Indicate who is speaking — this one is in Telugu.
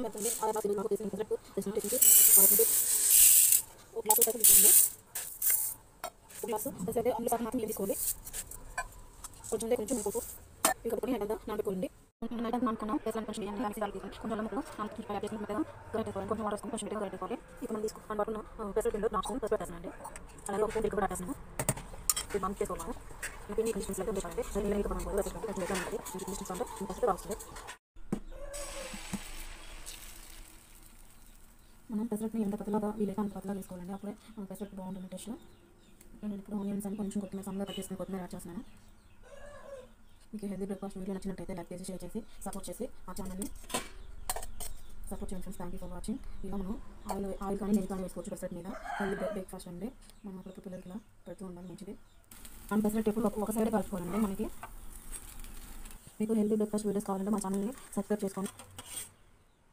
Speaker 1: ఎంతండి ఆ గ్లాస్ మాకు తీసుకుని పెసరట్టు తెచ్చినట్టు ఒక గ్లాస్ అయితే తీసుకోండి. ఒక గ్లాసు పెసరట్టు అందులో సగం మాత్రం తీసుకోండి. కొంచెం ఉప్పు ఇవి కలుపుకొని నైట్ అంతా నానబెట్టుకోండి. నైట్ అంతా నానుకున్న పెసరట్టు కొంచెం బియ్యాన్ని మిక్సీ దానికి తీసుకొని కొంచెం అల్లం ముక్కలు కొంచెం యాడ్ చేసుకుని మెత్తగా గ్రైండ్ చేసుకోవాలి. కొంచెం వాటర్ వేసుకొని కొంచెం మెత్తగా గ్రైండ్ చేసుకోవాలి. ఇప్పుడు మనం తీసుకుని పట్టుకున్న పెసరట్టు నాటుకొని పసుపు పెట్టేస్తానండి. అలాగే ఒక పూట కూడా పెట్టేస్తాను. ఇది బంద్ చేసుకోవాలి. పిండి కండిషన్స్ అయితే ఉండాలండి. అది నీళ్ళకి మనం కూడా వేసుకుంటే కొంచెం ఎట్లా ఉంటుంది కండిషన్స్ అంటే ఇంకొస్తే రాస్తుంది. మనం పెసరట్టుని ఎంత పతలాగా వీలైతే అంత పతలాగా వేసుకోవాలండి. అప్పుడే మన పెసరట్టు బాగుంటుంది టేస్ట్. నేను ఇప్పుడు ఆనియన్స్ అని కొంచెం కొత్తిమీర సన్నగా కట్ చేసుకుని కొత్తిమీర యాడ్ చేస్తున్నాను. మీకు హెల్తీ బ్రేక్ఫాస్ట్ వీడియో నచ్చినట్టయితే లైక్ చేసి షేర్ చేసి సపోర్ట్ చేసి ఆ ఛానల్ని సపోర్ట్ చేయండి friends. Thank you for watching. ఇలా మనం ఆయిల్ కానీ నెయ్యి కానీ వేసుకోవచ్చు పెసరట్టు మీద. హెల్తీ బ్రేక్ఫాస్ట్ అండి. మనం అప్పుడు పిల్లలకి ఇలా పెడుతూ ఉండాలి, మంచిది. మనం పెసరట్టు ఎప్పుడు ఒక సైడే కలుపుకోవాలండి. మనకి మీకు హెల్తీ బ్రేక్ఫాస్ట్ వీడియోస్ కావాలంటే మా ఛానల్ని సబ్స్క్రైబ్ చేసుకోండి.